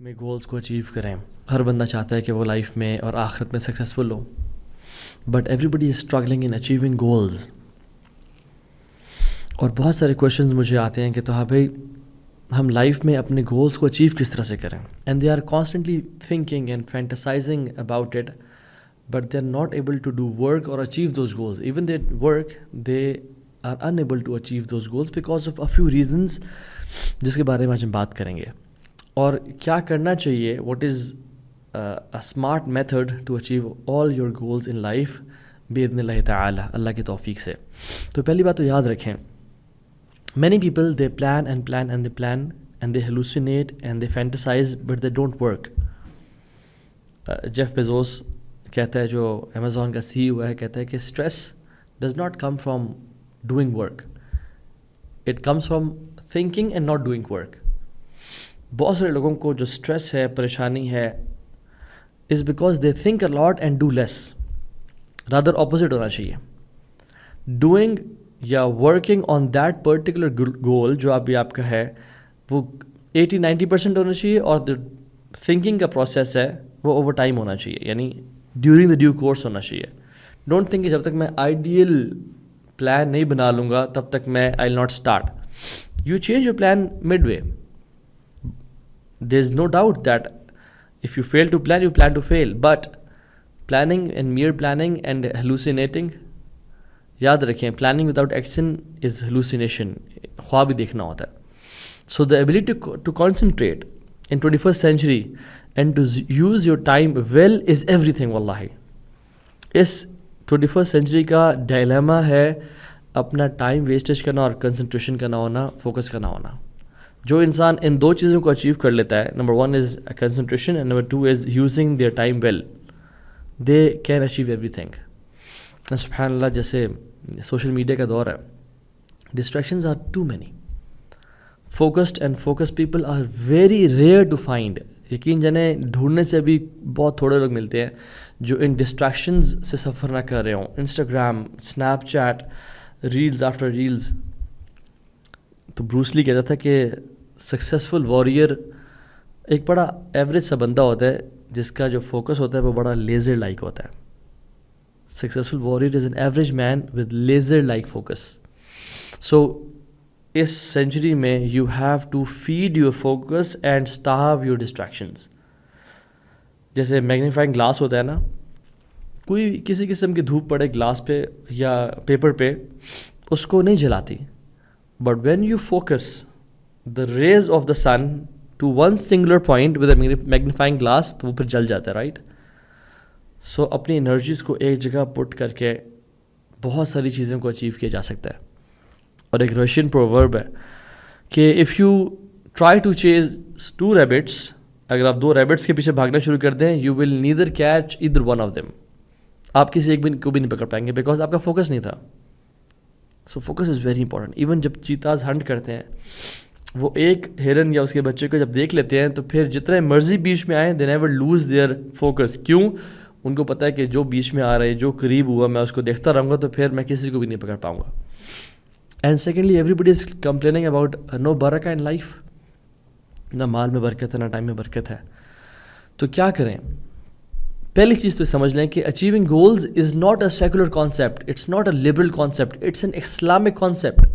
میں گولز کو اچیو کریں. ہر بندہ چاہتا ہے کہ وہ لائف میں اور آخرت میں سکسیزفل ہو, but everybody is struggling in achieving goals. اور بہت سارے کویشچنز مجھے آتے ہیں کہ تو ہاں بھائی ہم لائف میں اپنے گولز کو اچیو کس طرح سے کریں, and they are constantly thinking and fantasizing about it, but they are not able to do work اور achieve those goals. Even they work, they are unable to achieve those goals because of a few reasons, جس کے بارے میں آج ہم بات کریں گے. اور کیا کرنا چاہیے, what is a smart method to achieve all your goals in life باذن اللہ تعالی, اللہ کی توفیق سے. تو پہلی بات تو یاد رکھیں, many people they plan and plan and they plan and they hallucinate and they fantasize but they don't work. Jeff Bezos کہتا ہے, جو امیزون کا سی ای او ہے, کہتا ہے کہ stress does not come from doing work, it comes from thinking and not doing work. بہت سارے لوگوں کو جو اسٹریس ہے, پریشانی ہے, is because they think a lot and do less. Rather opposite ہونا چاہیے. ڈوئنگ یا working on that particular goal جو آپ کا ہے, وہ 80-90% ہونا چاہیے, اور تھنکنگ کا پروسیس ہے وہ اوور ٹائم ہونا چاہیے, یعنی ڈیورنگ دا ڈیو کورس ہونا چاہیے. ڈونٹ تھنک کہ جب تک میں آئیڈیل پلان نہیں بنا لوں گا تب تک میں I will not start. You change your plan midway. There is no doubt that if you fail to plan, you plan to fail, but planning and mere planning and hallucinating, یاد رکھیں, planning without action is hallucination, خواب ہی دیکھنا ہوتا ہے. So the ability to concentrate in 21st century and to use your time well is everything. واللہ اس 21st century کا dilemma ہے اپنا ٹائم ویسٹیج کرنا اور کنسنٹریشن کا نہ ہونا, فوکس کا نہ ہونا. جو انسان ان دو چیزوں کو اچیو کر لیتا ہے, number 1 is concentration and number 2 is using their time well, they can achieve everything. سبحان اللہ, جیسے سوشل میڈیا کا دور ہے, distractions are too many. Focused and focus people are very rare to find. یقین جانے ڈھونڈنے سے بھی بہت تھوڑے لوگ ملتے ہیں جو ان ڈسٹریکشنز سے سفر نہ کر رہے ہوں. Instagram, snap chat, reels after reels. تو بروس لی کہتا تھا کہ سکسیزفل واریر ایک بڑا ایوریج سا بندہ ہوتا ہے جس کا جو فوکس ہوتا ہے وہ بڑا لیزر لائک ہوتا ہے. Successful warrior is an average man with laser like focus. So اس سینچری میں you have to feed your focus and starve your distractions. جیسے میگنیفائنگ گلاس ہوتا ہے نا, کوئی کسی قسم کی دھوپ پڑے گلاس پہ یا پیپر پہ, اس کو نہیں جلاتی. But when you focus the rays of the sun to one singular point with a magnifying glass, تو وہ پھر جل جاتا ہے, رائٹ. سو اپنی انرجیز کو ایک جگہ پٹ کر کے بہت ساری چیزوں کو اچیو کیا جا سکتا ہے. اور ایک رشین پروورب ہے کہ if you try to chase 2 rabbits, اگر آپ 2 ریبٹس کے پیچھے بھاگنا شروع کر دیں, you will neither catch either one of them. آپ کسی ایک کو بھی نہیں پکڑ پائیں گے بیکاز آپ کا فوکس نہیں تھا. So focus is very important. Even جب چیتاز ہنٹ کرتے ہیں, وہ ایک ہرن یا اس کے بچے کو جب دیکھ لیتے ہیں تو پھر جتنے مرضی بیچ میں آئیں, they never lose their focus. کیوں؟ ان کو پتہ ہے کہ جو بیچ میں آ رہے, جو قریب ہوا, میں اس کو دیکھتا رہوں گا تو پھر میں کسی کو بھی نہیں پکڑ پاؤں گا. And secondly, everybody is complaining about no برکہ ان لائف. نہ مال میں برکت ہے, نہ ٹائم میں برکت ہے. تو کیا کریں؟ پہلی چیز تو سمجھ لیں کہ achieving goals is not a secular concept, it's not a liberal concept, it's an Islamic concept.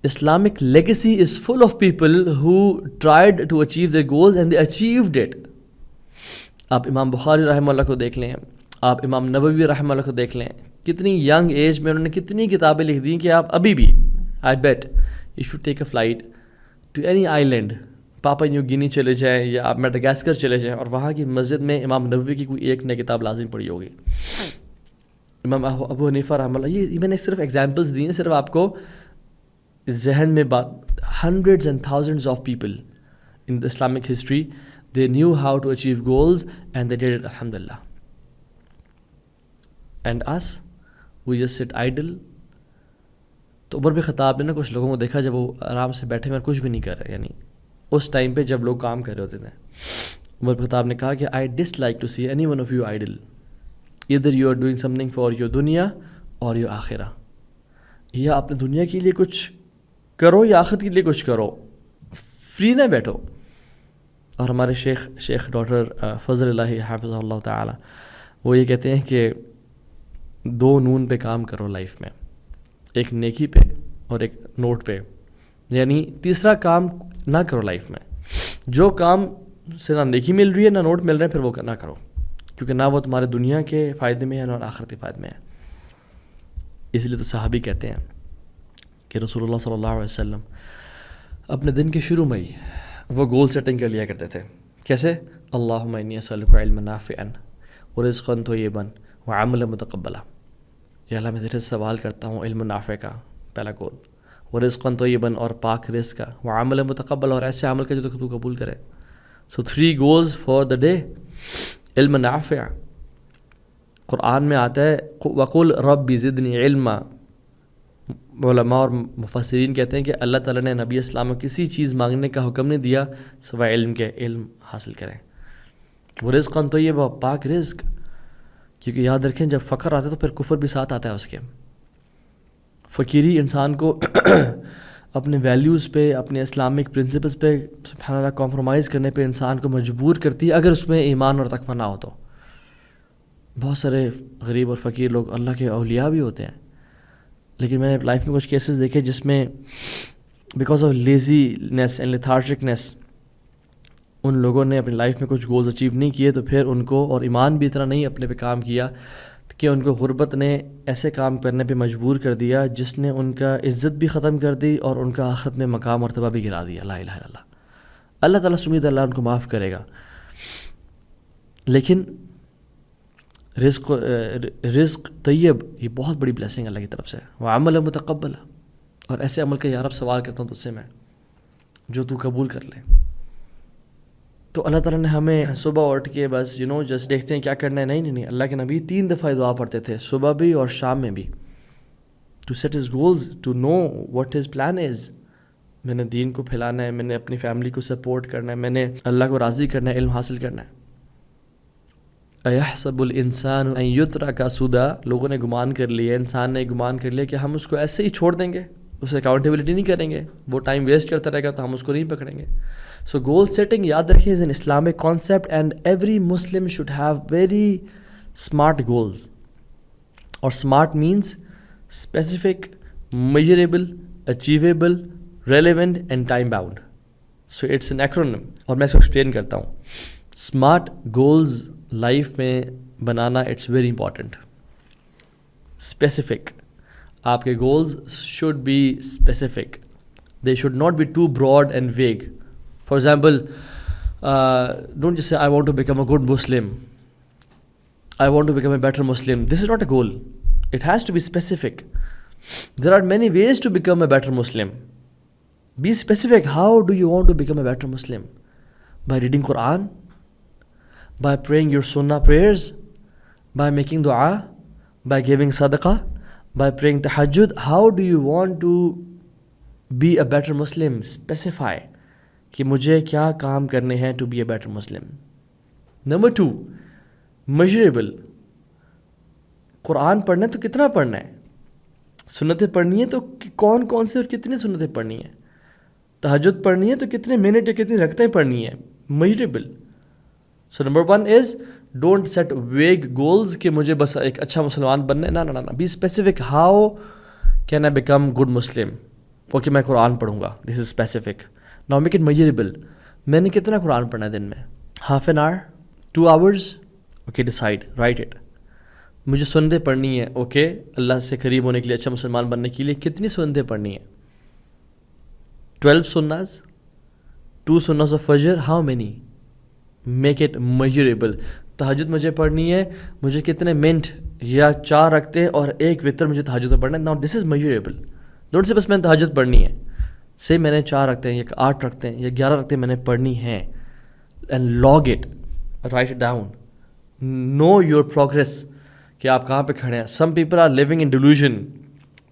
Islamic legacy is full of people who tried to achieve their goals and they achieved it. آپ امام بخاری رحمہ اللہ کو دیکھ لیں, آپ امام نووی رحمہ اللہ کو دیکھ لیں, کتنی ینگ ایج میں انہوں نے کتنی کتابیں لکھ دیں کہ آپ ابھی بھی, I bet you should take a flight to any island, Papua New Guinea چلے جائیں یا آپ میڈاگاسکر چلے جائیں, اور وہاں کی مسجد میں امام نووی کی کوئی ایک نئی کتاب لازم پڑھی ہوگی. امام ابو حنیفہ رحمہ اللہ, یہ میں نے صرف ایگزامپلس دی ہیں, صرف آپ کو ذہن میں بات. Hundreds and thousands of people in the Islamic history, they knew how to achieve goals and they did it, الحمد للہ. And us we just sit idle. تو عمر بن خطاب نے نا کچھ لوگوں کو دیکھا جب وہ آرام سے بیٹھے ہوئے کچھ بھی نہیں کر رہے, یعنی اس ٹائم پہ جب لوگ کام کر رہے ہوتے تھے. عمر بن خطاب نے کہا کہ I dislike to see any one of you idle, ادھر you are doing something for your دنیا اور یور آخرہ. یا اپنے دنیا کے لیے کچھ کرو یا آخرت کے لیے کچھ کرو, فری نہ بیٹھو. اور ہمارے شیخ ڈاکٹر فضل اللہ حافظ اللہ تعالی وہ یہ کہتے ہیں کہ 2 نون پہ کام کرو لائف میں، ایک نیکی پہ اور ایک نوٹ پہ. یعنی تیسرا کام نہ کرو لائف میں. جو کام سے نہ نیکی مل رہی ہے نہ نوٹ مل رہے ہیں پھر وہ نہ کرو، کیونکہ نہ وہ تمہارے دنیا کے فائدے میں ہے نہ آخرتی فائدے میں ہے. اس لیے تو صحابی کہتے ہیں کہ رسول اللہ صلی اللہ علیہ وسلم اپنے دن کے شروع میں ہی وہ گول سیٹنگ کر لیا کرتے تھے. کیسے؟ اللہم انی اسألک علما نافعا ورزقا طیبا وعملا متقبلا. یا اللہ میں تیرے سے سوال کرتا ہوں علم نافع کا، پہلا گول، ورزقا طیبا اور پاک رزق کا، وعملا متقبلا اور ایسے عمل کا جو تو قبول کرے. So 3 goals for the day. علم نافع. قرآن میں آتا ہے وقل رب زدنی علما. علماء اور مفسرین کہتے ہیں کہ اللہ تعالیٰ نے نبی اسلام کو کسی چیز مانگنے کا حکم نہیں دیا سوائے علم کے، علم حاصل کریں. وہ رزق تو یہ وہ پاک رزق، کیونکہ یاد رکھیں جب فقر آتا ہے تو پھر کفر بھی ساتھ آتا ہے اس کے. فقیری انسان کو اپنے ویلیوز پہ، اپنے اسلامک پرنسپلز پہ سبحان اللہ کمپرومائز کرنے پہ انسان کو مجبور کرتی ہے اگر اس میں ایمان اور تقویٰ نہ ہو تو. بہت سارے غریب اور فقیر لوگ اللہ کے اولیاء بھی ہوتے ہیں، لیکن میں نے لائف میں کچھ کیسز دیکھے جس میں بیکاز آف لیزینس اینڈ لیتھارجکنیس ان لوگوں نے اپنی لائف میں کچھ گولز اچیو نہیں کیے، تو پھر ان کو اور ایمان بھی اتنا نہیں اپنے پہ کام کیا کہ ان کو غربت نے ایسے کام کرنے پہ مجبور کر دیا جس نے ان کا عزت بھی ختم کر دی اور ان کا آخرت میں مقام مرتبہ بھی گرا دیا. لا الہ الا اللہ. اللہ تعالیٰ سمید اللہ ان کو معاف کرے گا. لیکن رزق طیب یہ بہت بڑی بلیسنگ اللہ کی طرف سے. وعمل متقبل، اور ایسے عمل کا یا رب سوال کرتا ہوں تجھ سے میں جو تو قبول کر لے. تو اللہ تعالیٰ نے ہمیں صبح اٹھ کے بس جسٹ دیکھتے ہیں کیا کرنا ہے، نہیں. اللہ کے نبی 3 دفعہ دعا پڑھتے تھے، صبح بھی اور شام میں بھی، to set his goals, to know what his plan is. میں نے دین کو پھیلانا ہے، میں نے اپنی فیملی کو سپورٹ کرنا ہے، میں نے اللہ کو راضی کرنا ہے، علم حاصل کرنا ہے. ایحسب الانسان ان یترک سدی. لوگوں نے گمان کر لیا، انسان نے گمان کر لیا کہ ہم اس کو ایسے ہی چھوڑ دیں گے، اسے اکاؤنٹیبلٹی نہیں کریں گے، وہ ٹائم ویسٹ کرتا رہے گا تو ہم اس کو نہیں پکڑیں گے. سو گول سیٹنگ یاد رکھیے is an Islamic concept and every Muslim should have very smart goals. اور smart means specific, measurable, achievable, relevant and time bound. So it's an acronym, اور میں اس کو ایکسپلین کرتا ہوں. اسمارٹ گولز لائف میں بنانا اٹس ویری امپورٹنٹ. اسپیسیفک، آپ کے goals should be specific, they should not be too broad and vague. For example don't just say I want to become a good Muslim, I want to become a better Muslim. This is not a goal. It has to be specific. There are many ways to become a better Muslim. Be specific. How do you want to become a better Muslim? By reading Quran, by praying your sunnah prayers, by making dua, by giving sadaqah, by praying tahajjud. How do you want to be a better Muslim? Specify کہ مجھے کیا کام کرنے ہیں to be a better Muslim. Number 2, measurable. قرآن پڑھنا ہے تو کتنا پڑھنا ہے، سنتیں پڑھنی ہیں تو کون کون سے اور کتنی سنتیں پڑھنی ہیں، تہجد پڑھنی ہے تو کتنے منٹ یا کتنی رکعتیں پڑھنی ہیں. measurable. So number 1 is don't set vague goals کہ مجھے بس ایک اچھا مسلمان بننا ہے. نہ be specific. How can I become good Muslim? Okay میں قرآن پڑھوں گا. This is specific. Now make it measurable. میں نے کتنا قرآن پڑھنا ہے دن میں؟ half an hour, 2 hours? Okay decide, write it. مجھے سنتیں پڑھنی ہے، اوکے اللہ سے قریب ہونے کے لیے، اچھا مسلمان بننے کے لیے کتنی سنتیں پڑھنی ہیں؟ 12 سناز، 2 سناز of فجر. How many? Make it measurable. تہجد مجھے پڑھنی ہے، مجھے کتنے منٹ یا 4 رکھتے ہیں اور 1 وتر مجھے تہجد میں پڑھنا ہے. Now this is measurable. Don't say بس میں نے تہجد پڑھنی ہے، سے میں نے 4 رکھتے ہیں یا 8 رکھتے ہیں یا 11 رکھتے ہیں میں نے پڑھنی ہے. And log it, write it down, know your progress کہ آپ کہاں پہ کھڑے ہیں. Some people are living in delusion.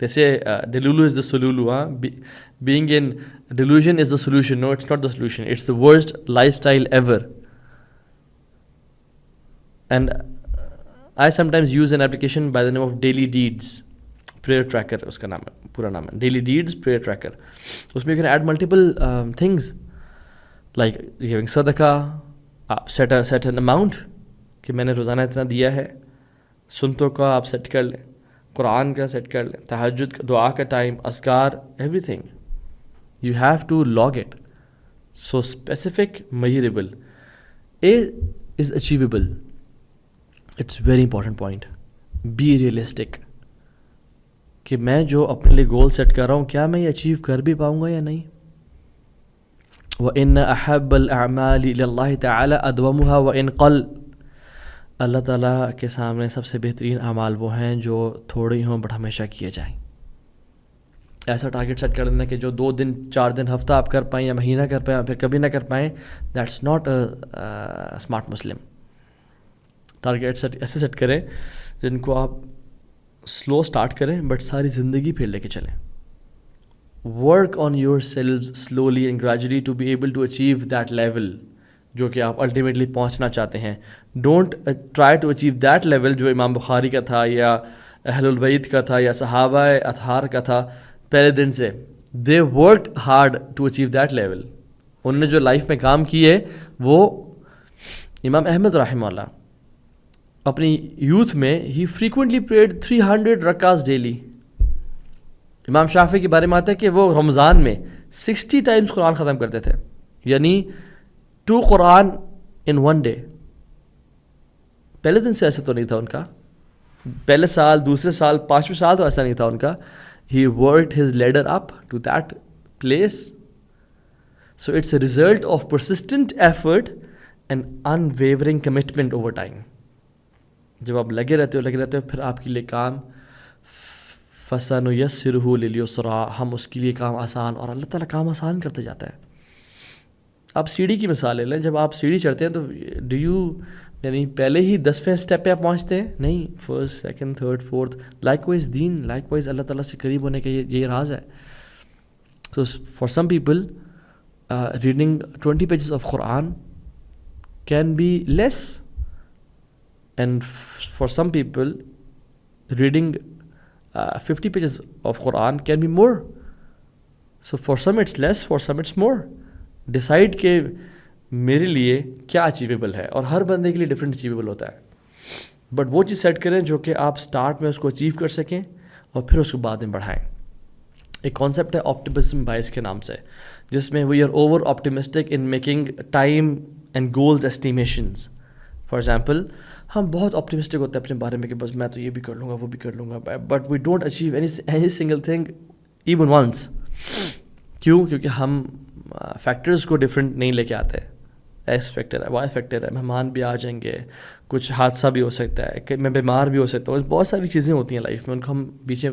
جیسے delulu is the solulu. Being in delusion is the solution. No it's not the solution, it's the worst lifestyle ever. And I sometimes use an application by the name of Daily Deeds Prayer Tracker. اس کا نام ہے، پورا نام ہے Daily Deeds Prayer Tracker. اس میں you can add multiple things. Like giving صدقہ. آپ set an amount کہ میں نے روزانہ اتنا دیا ہے. سنتوں کا آپ سیٹ کر لیں, قرآن کا سیٹ کر لیں, تہجد کا, دعا کا ٹائم, اذکار, everything. You have to log it. So specific, measurable. A is achievable. It's very important point. Be realistic کہ میں جو اپنے لیے گول سیٹ کر رہا ہوں کیا میں یہ اچیو کر بھی پاؤں گا یا نہیں. وَإِنَّ أَحَبَّ الْأَعْمَالِ إِلَى اللَّهِ تَعَالَى أَدْوَمُهَا وَإِنْ قَلَّ. اللہ تعالیٰ کے سامنے سب سے بہترین اعمال وہ ہیں جو تھوڑے ہوں بٹ ہمیشہ کیے جائیں. ایسا ٹارگیٹ سیٹ کر دینا کہ جو 2 دن 4 دن ہفتہ آپ کر پائیں یا مہینہ کر پائیں پھر کبھی نہ کر پائیں, that's not a smart Muslim. Target set ایسے سیٹ کریں جن کو آپ سلو سٹارٹ کریں بٹ ساری زندگی پھر لے کے چلیں. Work on your selves slowly and gradually to be able to achieve that level جو کہ آپ الٹیمیٹلی پہنچنا چاہتے ہیں. Don't try to achieve that level جو امام بخاری کا تھا یا اہل البیت کا تھا یا صحابہ اطہار کا تھا پہلے دن سے. They worked hard to achieve that level. انہوں نے جو لائف میں کام کیے وہ امام احمد رحمہ اللہ اپنی یوتھ میں ہی فریکوینٹلی پریڈ 300 رکعات ڈیلی. امام شافعی کے بارے میں آتا ہے کہ وہ رمضان میں 60 ٹائمز قرآن ختم کرتے تھے, یعنی 2 قرآن ان 1 ڈے. پہلے دن سے ایسا تو نہیں تھا ان کا, پہلے سال, دوسرے سال, 5ویں سال تو ایسا نہیں تھا ان کا. He worked his ladder up to that place. So it's a result of persistent effort and unwavering commitment over time. جب آپ لگے رہتے ہو پھر آپ کے لیے کام فَسَنُيَسِّرُهُ لِلْيُسْرَىٰ, ہم اس کے لیے کام آسان, اور اللہ تعالیٰ کام آسان کرتے جاتا ہے. آپ سیڑھی کی مثال لے لیں, جب آپ سیڑھی چڑھتے ہیں تو ڈو یو یعنی پہلے ہی 10ویں اسٹیپ پہ آپ پہنچتے ہیں, نہیں, 1st, 2nd, 3rd, 4th. Likewise دین, لائک وائز اللہ تعالیٰ سے قریب ہونے کا یہ راز ہے. تو for some people reading 20 pages of قرآن can be less, and for some people reading 50 pages of Quran can be more. So for some it's less, for some it's more. Decide کہ میرے لیے کیا اچیویبل ہے, اور ہر بندے کے لیے ڈفرینٹ اچیویبل ہوتا ہے. بٹ وہ چیز سیٹ کریں جو کہ آپ سٹارٹ میں اس کو اچیو کر سکیں اور پھر اس کو بعد میں بڑھائیں. ایک کانسیپٹ ہے آپٹیمزم بائس کے نام سے, جس میں we are over optimistic in making time and goals estimations. For example, ہم بہت آپٹیمسٹک ہوتے ہیں اپنے بارے میں کہ بس میں تو یہ بھی کر لوں گا, وہ بھی کر لوں گا, but we don't achieve any single thing even once. کیوں؟ کیونکہ ہم فیکٹرز کو ڈفرینٹ نہیں لے کے آتے. ایکس فیکٹر ہے, وائی فیکٹر ہے, مہمان بھی آ جائیں گے, کچھ حادثہ بھی ہو سکتا ہے, کہ میں بیمار بھی ہو سکتا ہوں, بہت ساری چیزیں ہوتی ہیں لائف میں, ان کو ہم پیچھے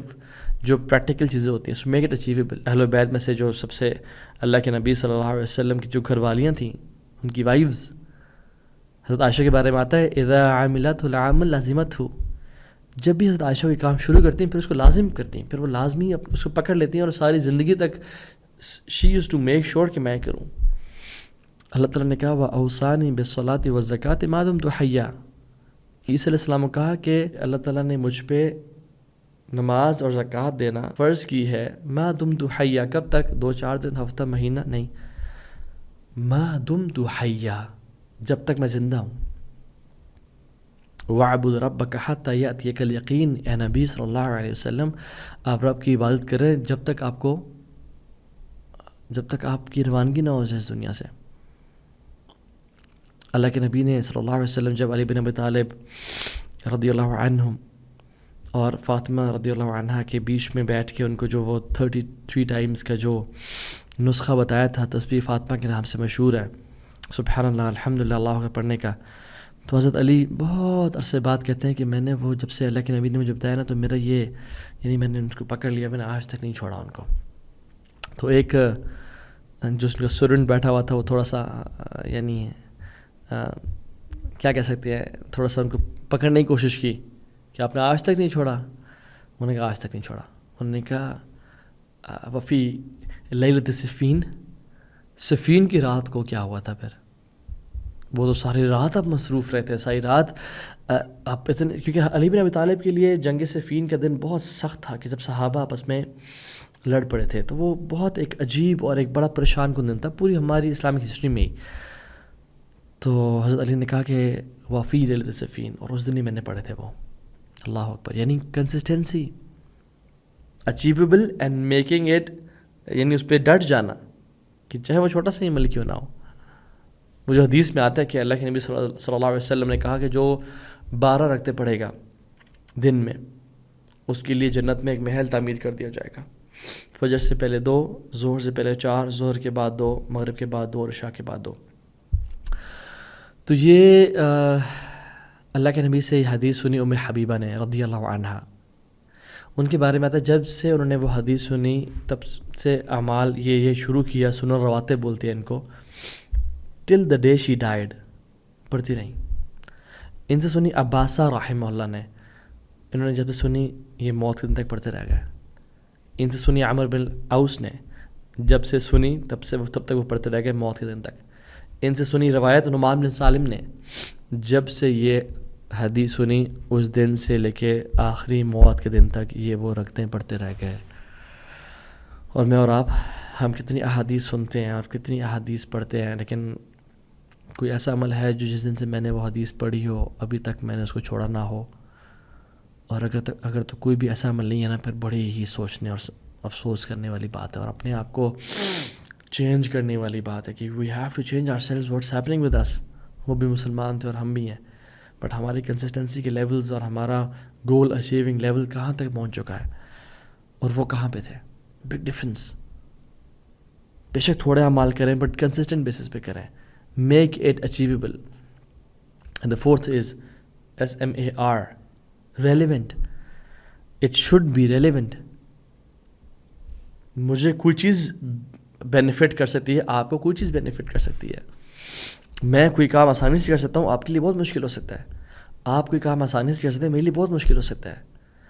جو پریکٹیکل چیزیں ہوتی ہیں, سو میک اٹ اچیویبل. اہل بیت میں سے جو سب سے اللہ کے نبی صلی اللہ علیہ وسلم کی جو گھر والیاں تھیں, ان کی وائفز, حضرت عائشہ کے بارے میں آتا ہے اذا عاملت العامل لازمت ہو, جب بھی حضرت عائشہ کوئی کام شروع کرتی ہیں پھر اس کو لازم کرتی ہیں, پھر وہ لازمی اس کو پکڑ لیتی ہیں, اور ساری زندگی تک شی یوز ٹو میک شیور کہ میں کروں. اللہ تعالیٰ نے کہا وَأَوْصَانِي بِالصَّلَاةِ وَالزَّكَاةِ مَا دُمْتُ حَيًّا. عیسیٰ علیہ السلام کو کہا کہ اللہ تعالیٰ نے مجھ پہ نماز اور زکوٰۃ دینا فرض کی ہے, ما دمت حیا, کب تک؟ 2-4 دن, ہفتہ, مہینہ نہیں, ما دمت حیا, جب تک میں زندہ ہوں. وَاعْبُدْ رَبَّكَ حَتَّى يَأْتِيَكَ الْيَقِينُ. اے نبی صلی اللہ علیہ وسلم, آپ رب کی عبادت کریں جب تک آپ کی روانگی نہ ہو جائے اس دنیا سے. اللہ کے نبی نے صلی اللہ علیہ وسلم جب علی بن ابی طالب رضی اللہ عنہ اور فاطمہ رضی اللہ عنہ کے بیچ میں بیٹھ کے ان کو جو وہ 33 ٹائمز کا جو نسخہ بتایا تھا, تسبیح فاطمہ کے نام سے مشہور ہے, سبحان اللہ, الحمدللہ, اللہ اکبر پڑھنے کا, تو حضرت علی بہت عرصے بعد کہتے ہیں کہ میں نے وہ جب سے اللہ کے نبی نے مجھے بتایا نا, تو میرا یہ یعنی میں نے ان کو پکڑ لیا, میں نے آج تک نہیں چھوڑا ان کو. تو ایک جو اس کا اسٹوڈنٹ بیٹھا ہوا تھا وہ تھوڑا سا یعنی کیا کہہ سکتے ہیں, تھوڑا سا ان کو پکڑنے کی کوشش کی کہ آپ نے آج تک نہیں چھوڑا. انہوں نے کہا آج تک نہیں چھوڑا. انہوں نے کہا وفی لیلۃ صفین, صفین کی رات کو کیا ہوا تھا؟ پھر وہ تو ساری رات آپ مصروف رہتے, ساری رات آپ اتنے, کیونکہ علی بن ابی طالب کے لیے جنگ صفین کا دن بہت سخت تھا کہ جب صحابہ آپس میں لڑ پڑے تھے. تو وہ بہت ایک عجیب اور ایک بڑا پریشان کن دن تھا پوری ہماری اسلامک ہسٹری میں ہی. تو حضرت علی نے کہا کہ وفی لیلۃ صفین، اور اس دن ہی میں نے پڑھے تھے وہ. اللہ اکبر. یعنی consistency, achievable and making it, یعنی اس پہ ڈٹ جانا کہ چاہے وہ چھوٹا سا ہی عمل کیوں نہ ہو. وہ جو حدیث میں آتا ہے کہ اللہ کے نبی صلی اللہ علیہ وسلم نے کہا کہ جو 12 رکعتیں پڑھے گا دن میں، اس کے لیے جنت میں ایک محل تعمیر کر دیا جائے گا. فجر سے پہلے 2، ظہر سے پہلے 4، ظہر کے بعد 2، مغرب کے بعد 2 اور عشاء کے بعد 2. تو یہ اللہ کے نبی سے یہ حدیث سنی ام حبیبہ نے رضی اللہ عنہا. ان کے بارے میں آتا ہے جب سے انہوں نے وہ حدیث سنی تب سے اعمال یہ شروع کیا. سنن رواتب بولتے ہیں ان کو. ٹل دا ڈے شی ڈائیڈ پڑھتی رہیں. ان سے سنی عباسہ رحمہ اللہ نے، انہوں نے جب سے سنی یہ موت کے دن تک پڑھتے رہ گئے. ان سے سنی عمر بن اوس نے، جب سے سنی تب تک وہ پڑھتے رہ گئے موت کے دن تک. ان سے سنی روایت نعمان بن سالم نے، جب سے یہ حدیث سنی اس دن سے لے کے آخری موت کے دن تک یہ وہ رکھتے پڑھتے رہ گئے. اور میں اور آپ، ہم کتنی احادیث سنتے ہیں اور کتنی احادیث پڑھتے ہیں، لیکن کوئی ایسا عمل ہے جو جس دن سے میں نے وہ حدیث پڑھی ہو ابھی تک میں نے اس کو چھوڑا نہ ہو؟ اور اگر تو کوئی بھی ایسا عمل نہیں ہے نا، پھر بڑی ہی سوچنے اور افسوس کرنے والی بات ہے، اور اپنے آپ کو چینج کرنے والی بات ہے کہ we have to change our selves. What's happening with us. وہ بھی مسلمان تھے اور ہم بھی ہیں، بٹ ہماری کنسسٹنسی کے لیولز اور ہمارا گول اچیونگ لیول کہاں تک پہنچ چکا ہے اور وہ کہاں پہ تھے. Big difference. بے شک تھوڑے اعمال کریں بٹ کنسسٹنٹ بیسس پہ کریں. Make it achievable. And the fourth is SMAR, relevant. It should be relevant. مجھے کوئی چیز بینیفٹ کر سکتی ہے، آپ کو کوئی چیز بینیفٹ کر سکتی ہے. میں کوئی کام آسانی سے کر سکتا ہوں، آپ کے لیے بہت مشکل ہو سکتا ہے. آپ کوئی کام آسانی سے کر سکتے ہیں، میرے لیے بہت مشکل ہو سکتا ہے.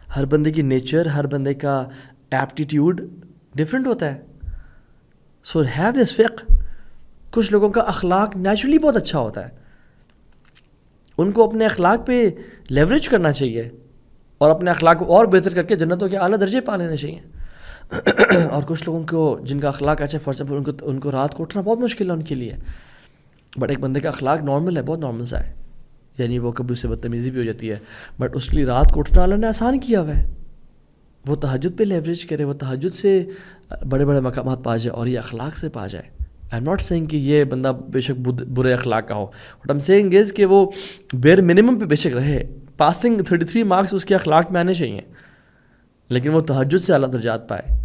ہر بندے کی نیچر، ہر بندے کا ایپٹیٹیوڈ ڈفرینٹ ہوتا ہے. سو ہیو دس فقہ. کچھ لوگوں کا اخلاق نیچرلی بہت اچھا ہوتا ہے، ان کو اپنے اخلاق پہ لیوریج کرنا چاہیے اور اپنے اخلاق کو اور بہتر کر کے جنتوں کے اعلیٰ درجے پا لینے چاہیے. اور کچھ لوگوں کو جن کا اخلاق اچھا، فار ایگزامپل ان کو رات کو اٹھنا بہت مشکل ہے ان کے لیے، بٹ ایک بندے کا اخلاق نارمل ہے، بہت نارمل سا ہے، یعنی وہ کبھی اس سے بدتمیزی بھی ہو جاتی ہے، بٹ اس کے لیے رات کو اٹھنا اللہ نے آسان کیا ہوا ہے. وہ تہجد پہ لیوریج کرے، وہ تہجد سے بڑے بڑے مقامات پا جائے اور یہ اخلاق سے پا جائے. آئی ایم ناٹ سیئنگ کہ یہ بندہ بے شک برے اخلاق کا ہو، بٹ آئی ایم سیئنگ از کہ وہ بیر منیمم پہ بے شک رہے. پاسنگ 33 مارکس اس کے اخلاق میں آنے چاہیے، لیکن وہ تہجد سے اعلیٰ درجات پائے.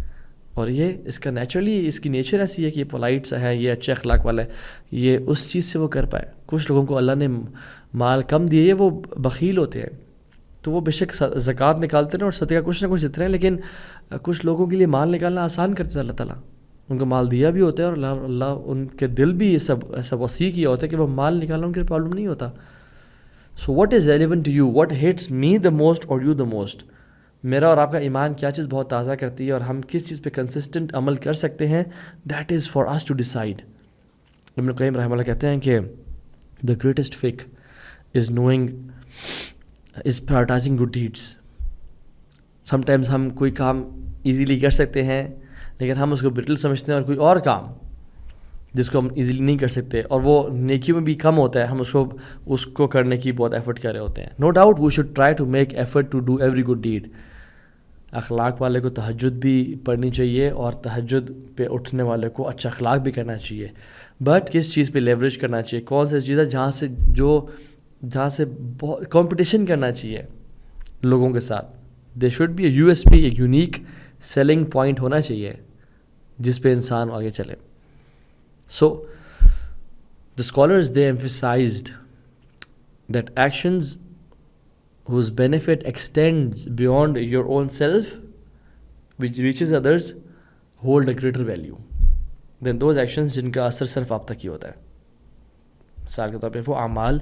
اور یہ اس کا نیچرلی، اس کی نیچر ایسی ہے کہ یہ پولائٹ سا ہے، یہ اچھے اخلاق والا ہے، یہ اس چیز سے وہ کر پائے. کچھ لوگوں کو اللہ نے مال کم دیے، وہ بخیل ہوتے ہیں، تو وہ بے شک زکوٰۃ نکالتے ہیں اور صدقہ کچھ نہ کچھ دیتے ہیں، لیکن کچھ لوگوں کے لیے مال نکالنا آسان کرتے ہیں اللہ تعالیٰ. ان کو مال دیا بھی ہوتا ہے اور اللہ ان کے دل بھی یہ سب ایسا وسیع کیا ہوتا ہے کہ وہ مال نکالنا ان کے پرابلم نہیں ہوتا. So what is relevant to you, what hits me the most اور یو دا موسٹ. میرا اور آپ کا ایمان کیا چیز بہت تازہ کرتی ہے اور ہم کس چیز پہ کنسسٹنٹ عمل کر سکتے ہیں، that is for us to decide. ابن القیم رحمہ اللہ کہتے ہیں کہ دا گریٹسٹ فک is knowing, is prioritizing good deeds. Sometimes ہم کوئی کام ایزیلی کر سکتے ہیں لیکن ہم اس کو برٹل سمجھتے ہیں، اور کوئی اور کام جس کو ہم ایزیلی نہیں کر سکتے اور وہ نیکیوں میں بھی کم ہوتا ہے، ہم اس کو کرنے کی بہت ایفرٹ کر رہے ہوتے ہیں. No doubt we should try to make effort to do every good deed. اخلاق والے کو تہجد بھی پڑھنی چاہیے اور تہجد پہ اٹھنے والے کو اچھا اخلاق بھی کرنا چاہیے، بٹ کس چیز پہ لیوریج کرنا چاہیے، کون سی چیز ہے جہاں سے بہت کمپٹیشن کرنا چاہیے لوگوں کے ساتھ. They should be a USP، ایک یونیک سیلنگ پوائنٹ ہونا چاہیے جس پہ انسان آگے چلے. So, the scholars, they emphasized that actions whose benefit extends beyond your own self, which reaches others, hold a greater value than those actions جن کا اثر صرف آپ تک ہی ہوتا ہے. مثال کے طور پہ وہ اعمال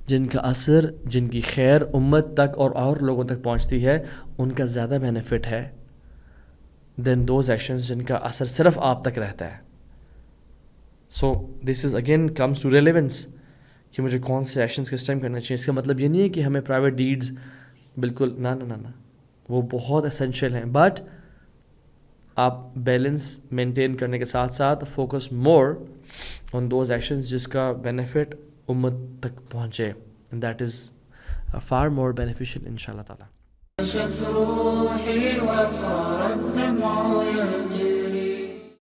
جن کا اثر، جن کی خیر امت تک اور لوگوں تک پہنچتی ہے، ان کا زیادہ بینیفٹ ہے دین دوز ایکشنز جن کا اثر صرف آپ تک رہتا ہے. So this is again comes to relevance کہ مجھے کون سے ایکشنز کس ٹائم کرنا چاہیے. اس کا مطلب یہ نہیں ہے کہ ہمیں پرائیویٹ ڈیڈز بالکل نہ وہ بہت اسینشیل ہیں، بٹ آپ بیلنس مینٹین کرنے کے ساتھ ساتھ focus more on those actions جس کا بینیفٹ امت تک پہنچے. That is far more beneficial ان شاء اللہ تعالیٰ.